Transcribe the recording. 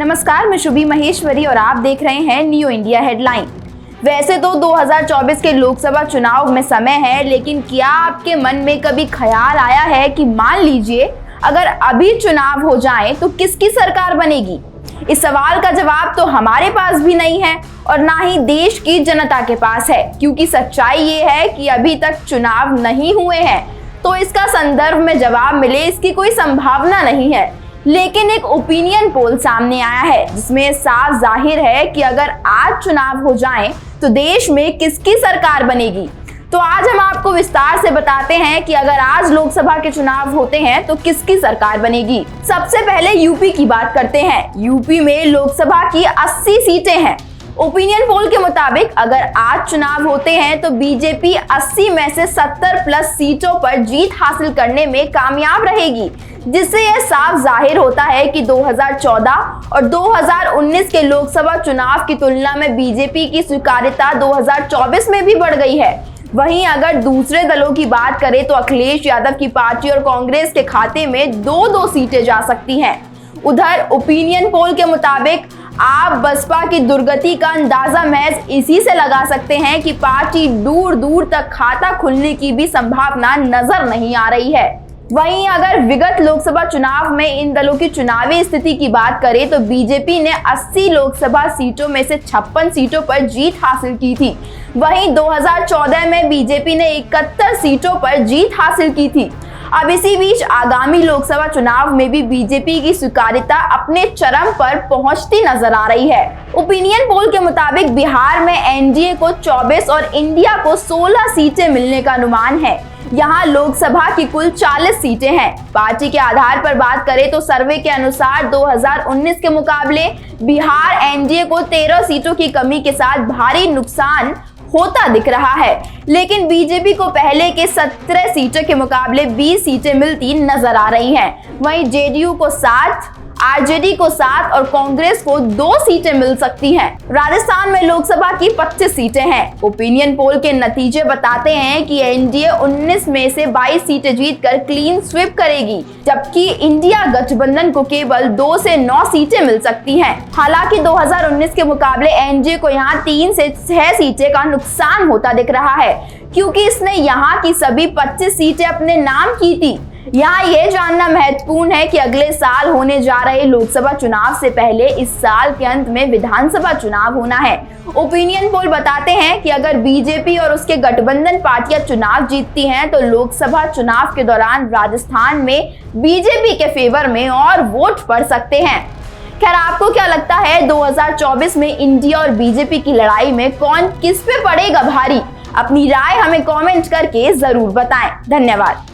नमस्कार, मैं शुभी महेश्वरी और आप देख रहे हैं न्यू इंडिया हेडलाइन। वैसे तो 2024 के लोकसभा चुनाव में समय है, लेकिन क्या आपके मन में कभी ख्याल आया है कि मान लीजिए अगर अभी चुनाव हो जाए तो किसकी सरकार बनेगी? इस सवाल का जवाब तो हमारे पास भी नहीं है और ना ही देश की जनता के पास है, क्योंकि सच्चाई ये है कि अभी तक चुनाव नहीं हुए हैं, तो इसका संदर्भ में जवाब मिले इसकी कोई संभावना नहीं है। लेकिन एक ओपिनियन पोल सामने आया है जिसमें साफ जाहिर है कि अगर आज चुनाव हो जाएं तो देश में किसकी सरकार बनेगी। तो आज हम आपको विस्तार से बताते हैं कि अगर आज लोकसभा के चुनाव होते हैं तो किसकी सरकार बनेगी। सबसे पहले यूपी की बात करते हैं। यूपी में लोकसभा की 80 सीटें हैं। ओपिनियन पोल के मुताबिक अगर आज चुनाव होते हैं तो बीजेपी 80 में से 70 प्लस सीटों पर जीत हासिल करने में कामयाब रहेगी, जिससे यह साफ जाहिर होता है कि 2014 और 2019 के लोकसभा चुनाव की तुलना में बीजेपी की स्वीकार्यता 2024 में भी बढ़ गई है। वहीं अगर दूसरे दलों की बात करें तो अखिलेश यादव की पार्टी और कांग्रेस के खाते में दो सीटें जा सकती हैं। उधर ओपिनियन पोल के मुताबिक आप बसपा की दुर्गति का अंदाजा महज इसी से लगा सकते हैं कि पार्टी दूर दूर तक खाता खुलने की भी संभावना नजर नहीं आ रही है। वहीं अगर विगत लोकसभा चुनाव में इन दलों की चुनावी स्थिति की बात करें तो बीजेपी ने 80 लोकसभा सीटों में से 56 सीटों पर जीत हासिल की थी। वहीं 2014 में बीजेपी ने 71 सीटों पर जीत हासिल की थी। अब इसी बीच आगामी लोकसभा चुनाव में भी बीजेपी की स्वीकार्यता अपने चरम पर पहुंचती नजर आ रही है। ओपिनियन पोल के मुताबिक बिहार में एनडीए को 24 और इंडिया को 16 सीटें मिलने का अनुमान है। यहाँ लोकसभा की कुल 40 सीटें हैं। पार्टी के आधार पर बात करें तो सर्वे के अनुसार 2019 के मुकाबले बिहार एनडीए को 13 सीटों की कमी के साथ भारी नुकसान होता दिख रहा है, लेकिन बीजेपी को पहले के 17 सीटों के मुकाबले 20 सीटें मिलती नजर आ रही हैं। वहीं जेडीयू को 7, आरजेडी को 7 और कांग्रेस को 2 सीटें मिल सकती हैं। राजस्थान में लोकसभा की 25 सीटें हैं। ओपिनियन पोल के नतीजे बताते हैं कि एनडीए 19 में से 22 सीटें जीतकर क्लीन स्वीप करेगी, जबकि इंडिया गठबंधन को केवल 2 से 9 सीटें मिल सकती हैं। हालांकि 2019 के मुकाबले एनडीए को यहां 3 से 6 सीटें का नुकसान होता दिख रहा है, क्योंकि इसने यहां की सभी 25 सीटें अपने नाम की थी। यहाँ यह जानना महत्वपूर्ण है कि अगले साल होने जा रहे लोकसभा चुनाव से पहले इस साल के अंत में विधानसभा चुनाव होना है। ओपिनियन पोल बताते हैं कि अगर बीजेपी और उसके गठबंधन पार्टियां चुनाव जीतती हैं तो लोकसभा चुनाव के दौरान राजस्थान में बीजेपी के फेवर में और वोट पड़ सकते हैं। खैर, आपको क्या लगता है 2024 में इंडिया और बीजेपी की लड़ाई में कौन किस पे पड़ेगा भारी? अपनी राय हमें कमेंट करके जरूर बताएं। धन्यवाद।